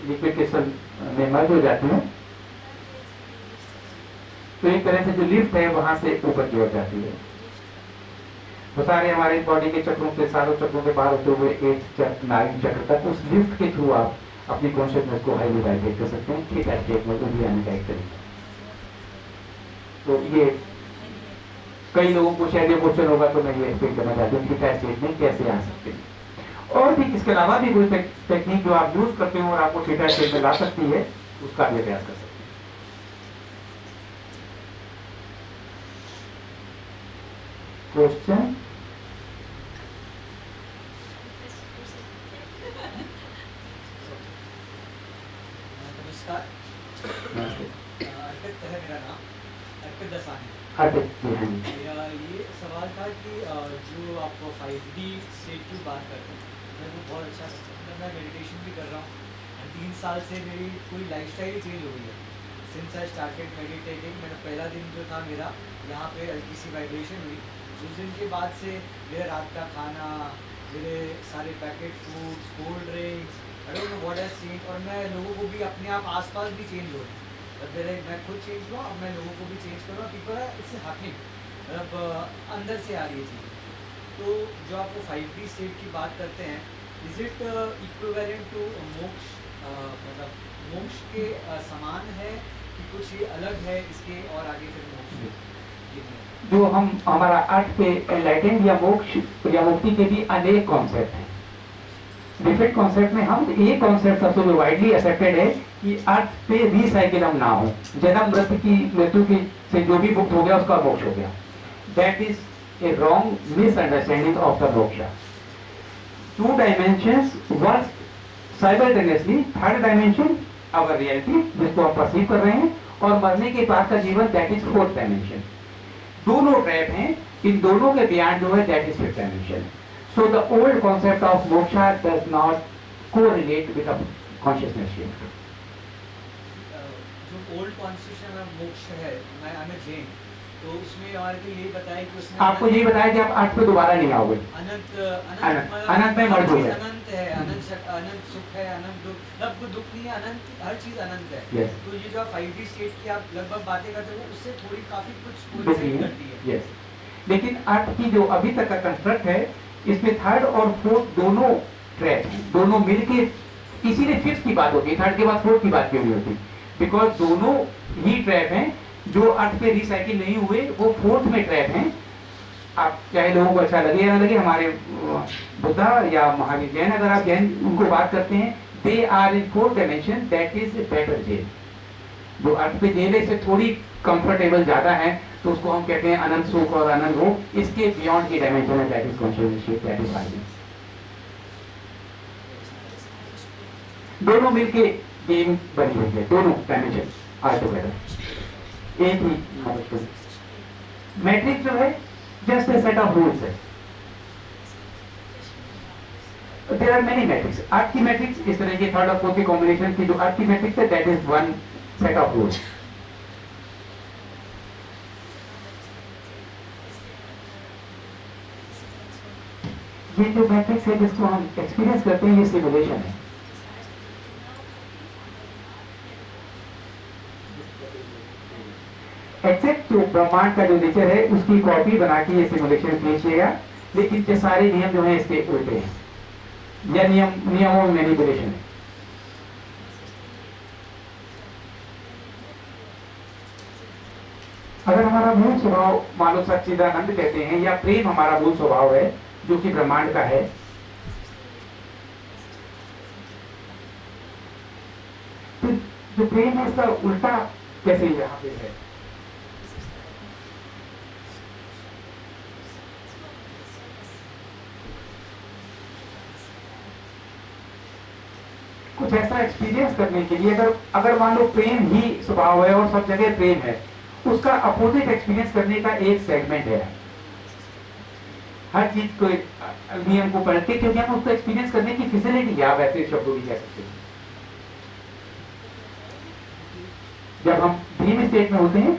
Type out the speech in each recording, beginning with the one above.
Liquid crystal में मर्ज हो जाती है, तो एक तरह से जो लिफ्ट है वहां से ऊपर की ओर जाती है। तो सारे हमारे बॉडी के चक्रों के, सारों चक्रों के पार होते हुए 8 चक्र, 9 चक्र तक उस लिफ्ट के थ्रू आप अपनी कॉन्शियसनेस को हाईली वाइब्रेट कर सकते हैं। ठीक है, स्टेट में उभी आने का एक तरीका। तो ये कई लोगों को शायद ये क्वेश्चन होगा, तो मैं ये एक्सप्लेन करना चाहती हूँ कि क्या स्टेट में कैसे आ सकते हैं। और भी इसके अलावा भी कोई टेक्निक जो आप यूज करते हो और आपको थीटा स्टेट में ला सकती है, उसका भी अभ्यास कर सकते हैं। क्वेश्चन? नमस्कार, अर्पित है मेरा नाम, अर्पित दसानी। मेरा ये सवाल था कि जो आप 5D स्टेट की बात करते हैं, मेरे को बहुत अच्छा लगता है। मैं मेडिटेशन भी कर रहा हूँ, 3 साल से मेरी पूरी लाइफस्टाइल ही चेंज हो गई है। सिंस आई स्टार्टेड मेडिटेटिंग, मेरा पहला दिन जो था मेरा यहाँ पे हल्की सी वाइब्रेशन हुई। उस दिन के बाद से मेरा रात का खाना, मेरे सारे packet foods, cold drinks, I don't know what has change. और मैं लोगों को भी अपने आप आसपास भी चेंज हो रही हूँ। मैं खुद चेंज हुआ, अब मैं लोगों को भी चेंज कर रहा हूँ। पीपल आर इससे हैपनिंग, मतलब अंदर से आ रही है चीज़ें। तो जो आप वो 5D स्टेट की बात करते हैं, इज इट इक्विवेलेंट टू मोक्ष, मतलब मोक्ष के समान है कि कुछ ये अलग है इसके, और आगे फिर मोक्ष? जो हम हमारा अर्थ पे एनलाइटेंड या मोक्ष या मुक्ति के भी अनेक कॉन्सेप्ट हैं। डिफरेंट कॉन्सेप्ट में हम ये कॉन्सेप्ट सबसे जो वाइडली एक्सेप्टेड है कि अर्थ पे रीसाइकिल हम ना हो, जन्म मृत्यु की से जो भी मुक्त हो गया उसका मोक्ष हो गया। That is a wrong misunderstanding of the मोक्ष। 2 dimensions work simultaneously. Third dimension our reality, जिसको आप परसीव कर रहे हैं, और मरने के बाद का जीवन, दैट इज 4th डायमेंशन। दोनों ट्रैप हैं, इन दोनों के बियॉन्ड जो है that is 5th dimension. So the old concept of moksha does not correlate with a consciousness shift. जो ओल्ड कॉन्स्टिट्यूशन में मोक्ष है, मैं जैन, तो उसमें हमारे को यही बताया कि उसमें आपको यही बताया कि आप अर्थ पे दोबारा नहीं आओगे, अनंत में मर्ज हो गए। अनंत है, अनंत सुख है, अनंत दुख, तब दुख नहीं है, अनंत, हर चीज अनंत है। yes. तो ये जो 5D स्टेट की आप लगभग बातें करते हो, उससे थोड़ी काफी कुछ कोइंसाइड करती है। yes. लेकिन अर्थ की जो अभी तक का कंस्ट्रक्ट है, इसमें 3rd और 4th दोनों ट्रैप हैं, दोनों मिलके, इसीलिए 5th की बात होती है, 3rd के बाद 4th की बात क्यों नहीं होती? बिकॉज दोनों ही ट्रैप हैं। जो अर्थ पे रिसाइकिल नहीं हुए वो 4th में ट्रैप हैं। आप चाहे लोगों को अच्छा लगे या ना लगे, हमारे बुद्धा या महावीर जैन, अगर आप जैन उनको बात करते हैं, they are in 4th dimension, that is better jail. जो अर्थ पे जेल से थोड़ी कंफर्टेबल ज्यादा है, तो उसको हम कहते हैं अनंत सुख और अनंत हो। इसके बियॉन्ड की डायमेंशन है, that is consciousness, that is vibration. दोनों मिलके गेम बनी हुई है, दोनों डायमेंशन आर टुगेदर एक ही मैट्रिक्स जो है just a set of rules है। There are many matrix. Earth की मैट्रिक्स इस तरह की 3rd और 4th की कॉम्बिनेशन की जो अर्थ की मैट्रिक्स है, that is one set of rules. ये जो मैट्रिक्स है जिसको हम एक्सपीरियंस करते हैं, ये सिमुलेशन है। एक्सेप्ट जो ब्रह्मांड का जो नेचर है उसकी कॉपी बना के ये सिमुलेशन खींचिएगा, लेकिन ये सारे नियम जो है इसके उल्टे हैं, या नियमों में मैनिपुलेशन है। अगर हमारा मूल स्वभाव मानो सच्चिदानंद कहते हैं, या प्रेम हमारा मूल स्वभाव है जो कि ब्रह्मांड का है, तो जो प्रेम है इसका उल्टा कैसे यहाँ पे है? कुछ ऐसा एक्सपीरियंस करने के लिए, अगर मान लो प्रेम ही स्वभाव है और सब जगह प्रेम है, उसका अपोजिट एक्सपीरियंस करने का एक सेगमेंट है। हर चीज को नियम को पढ़ के, क्योंकि हम उसको एक्सपीरियंस करने की फैसिलिटी, या वैसे शब्दों भी कह सकते हैं, जब हम ड्रीम स्टेट में होते हैं,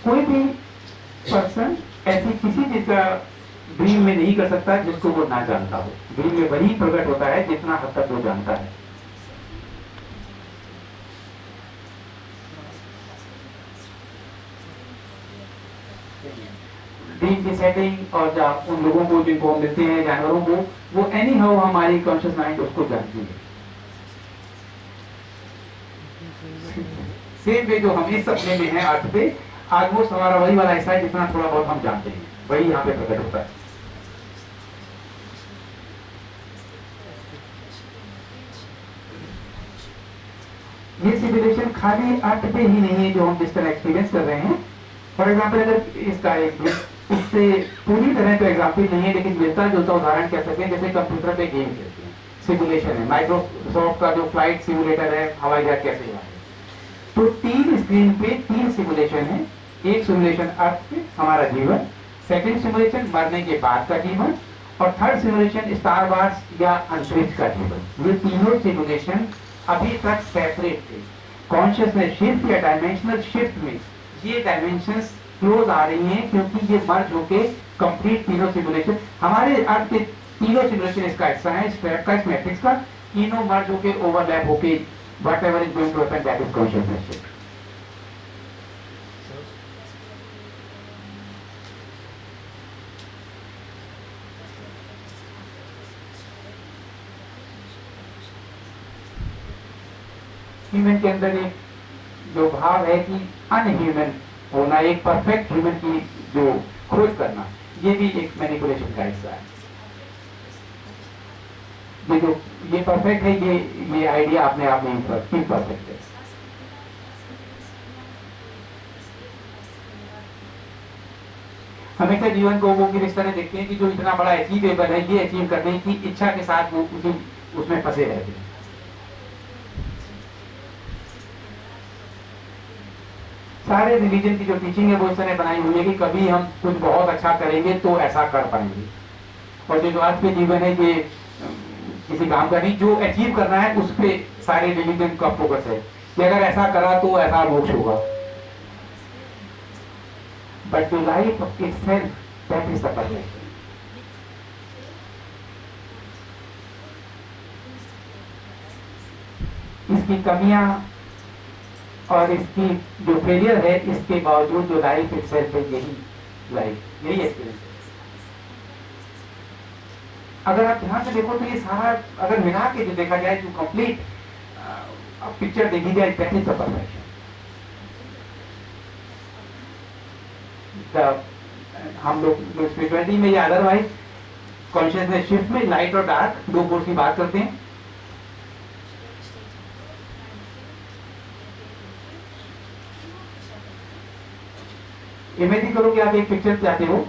कोई भी पर्सन ऐसी किसी चीज का ड्रीम में नहीं कर सकता जिसको वो ना जानता हो। ड्रीम में वही प्रकट होता है जितना हद तक वो जानता है। ड्रीम की सेटिंग और उन लोगों को जिनको हम मिलते हैं, जानवरों को, वो एनी हाउ हमारी कॉन्शियस माइंड उसको जानती है। सेम वे जो हम इस सपने में है अर्थ पे, ऑलमोस्ट हमारा वही वाला हिस्सा है जितना थोड़ा बहुत हम जानते हैं, वही यहाँ पे प्रकट होता है। ये सिमुलेशन खाली अर्थ पे ही नहीं है जो हम जिस तरह एक्सपीरियंस कर रहे हैं। फॉर एग्जाम्पल अगर इसका एक उससे पूरी तरह तो एग्जाम्पल नहीं है, लेकिन मिलता जुलता उदाहरण कह सकते हैं, जैसे कंप्यूटर पे गेम खेलते हैं, सिमुलेशन है। माइक्रोसॉफ्ट का जो फ्लाइट सिमुलेटर है, हवाई जहाज कैसे हुआ है, तो 3 स्क्रीन पे 3 सिमुलेशन है। एक सिमुलेशन अर्थ पे हमारा जीवन, सेकंड सिमुलेशन मरने के बाद का जीवन, और थर्ड सिमुलेशन स्टार वार्स या अंतरिक्ष का जीवन। ये तीनों सिमुलेशन अभी तक सेपरेट थे। कॉन्शियसनेस शिफ्ट या डायमेंशनल शिफ्ट में ये डायमेंशंस क्लोज आ रही हैं, क्योंकि ये मर्ज होके कंप्लीट तीनों सिमुलेशन, हमारे अर्थ के तीनों सिमुलेशन इसका हिस्सा है, स्ट्रैप का, इस मैट्रिक्स का, तीनों मर्ज होके ओवरलैप होके whatever is going to happen, that is consciousness shift. Human के अंदर एक जो भाव है कि अनह्यूमन होना, एक परफेक्ट ह्यूमन की जो खोज करना, ये भी एक मैनिपुलेशन का हिस्सा है। ये जो ये परफेक्ट है, ये आइडिया अपने आप में इम्परफेक्ट है। हमेशा जीवन को वो इस तरह देखते हैं कि जो इतना बड़ा अचीवेबल है, ये अचीव करने की इच्छा के साथ वो उसमें फंसे रहते हैं। सारे रिलीजन की जो टीचिंग है वो इस तरह बनाई हुई है कि कभी हम कुछ बहुत अच्छा करेंगे तो ऐसा कर पाएंगे, और जो आज के जीवन है ये किसी काम का नहीं, जो अचीव करना है उस पे सारे रिलीजन का फोकस है कि अगर ऐसा करा तो ऐसा मोक्ष होगा। But the life itself, that is the perfection. इसकी कमियां और इसकी जो फेलियर है, इसके बावजूद जो लाइफ इटसेल्फ है, यही लाइफ, यही एक्सपीरियंस है। अगर आप ध्यान से देखो तो ये सारा अगर मिला के जो देखा जाए, जो कंप्लीट पिक्चर देखी जाए, दैट इज द परफेक्शन। हम लोग स्पिरिचुअलिटी में या अदरवाइज कॉन्शियसनेस शिफ्ट में लाइट और डार्क दो फोर्स की बात करते हैं। इमेजिन करो कि आप एक पिक्चर चाहते हो,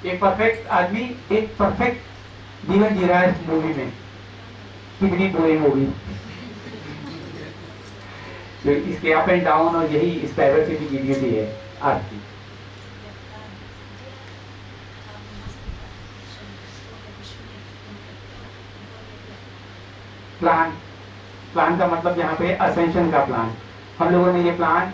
एक परफेक्ट आदमी एक परफेक्ट जीवन जी रहा है इस मूवी में। कितनी बोरिंग मूवी, तो इसके अप एंड डाउन और यही इस डाइवर्सिटी की ब्यूटी है आज की। प्लान का मतलब यहाँ पे असेंशन का प्लान। हम लोगों ने ये प्लान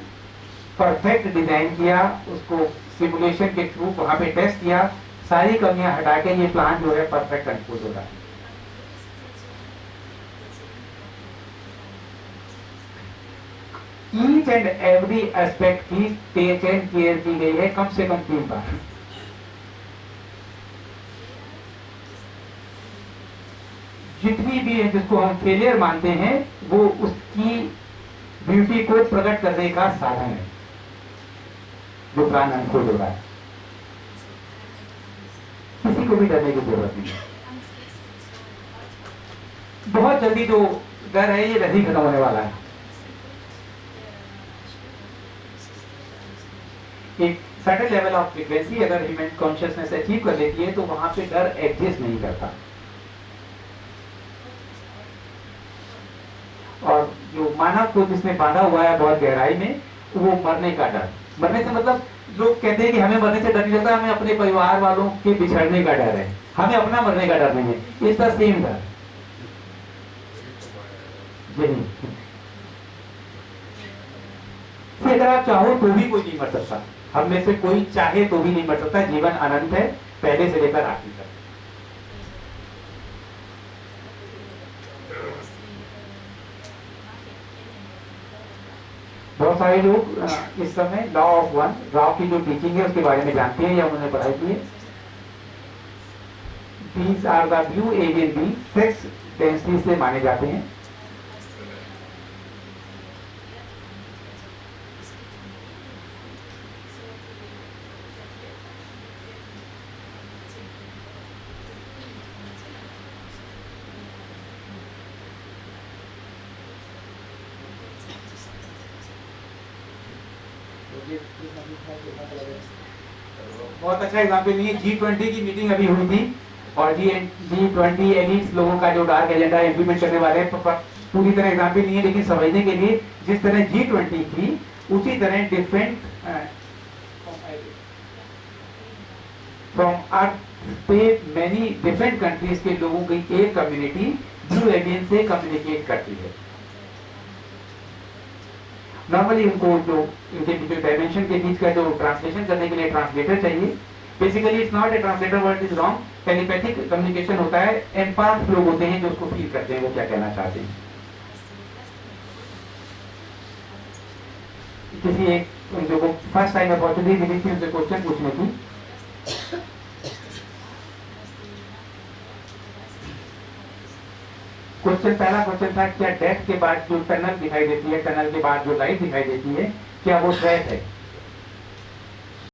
परफेक्ट डिजाइन किया, उसको सिमुलेशन के थ्रू वहां पे टेस्ट किया, सारी कमियां हटा के ये प्लान जो है परफेक्ट अनफोल्ड हो रहा है। ईच एंड एवरी एस्पेक्ट की टेक एंड केयर की गई है, कम से कम 3 बार। जितनी भी है जिसको हम फेलियर मानते हैं, वो उसकी ब्यूटी को प्रकट करने का साधन है जो प्लान अनफोल्ड हो रहा है। किसी को भी डरने की जरूरत नहीं है। बहुत जल्दी जो डर है ये वैसे ही खत्म होने वाला है। एक सर्टेन लेवल ऑफ फ्रीक्वेंसी अगर ह्यूमन कॉन्शियसनेस अचीव कर लेती है तो वहां पे डर एग्जिस्ट नहीं करता। और जो मानव को जिसने बांधा हुआ है बहुत गहराई में, वो मरने का डर। मरने से मतलब लोग कहते हैं कि हमें मरने से डर नहीं लगता, हमें अपने परिवार वालों के बिछड़ने का डर है, हमें अपना मरने का डर नहीं है। इट्स द सेम डर। अगर आप चाहो तो भी कोई नहीं मर सकता, हम में से कोई चाहे तो भी नहीं मर सकता। जीवन अनंत है, पहले से लेकर आखिर तक। बहुत सारे लोग इस समय लॉ ऑफ वन, राव की जो टीचिंग है उसके बारे में जानते हैं या उन्होंने पढ़ाई की है। These are the blue alien beings, sex density से माने जाते हैं। बहुत अच्छा एग्जाम्पल नहीं है। G20 की मीटिंग अभी हुई थी और G20 एलिट्स लोगों का जो डार्क एजेंडा इम्प्लीमेंट करने वाले हैं, पूरी तरह एग्जाम्पल नहीं है, लेकिन समझने के लिए जिस तरह G20 थी उसी तरह डिफरेंट फ्रॉम अर्थ पे मैनी डिफरेंट कंट्रीज के लोगों की एक कम्युनिटी ब्लू एलियन से कम्युनिकेट करती है। नॉर्मली उनको जो इनके जो डायमेंशन के बीच का जो ट्रांसलेशन करने के लिए ट्रांसलेटर चाहिए। Basically it's not a translator, word is wrong. Telepathic communication होता है, एम्पाथ लोग होते हैं जो उसको फील करते हैं वो क्या कहना चाहते हैं। किसी एक जो फर्स्ट टाइम अपॉर्चुनिटी मिली थी उनसे क्वेश्चन पूछने की। पहला क्वेश्चन था क्या डेथ के बाद जो टनल दिखाई देती है, टनल के बाद जो लाइट दिखाई देती है, क्या वो ट्रैप है?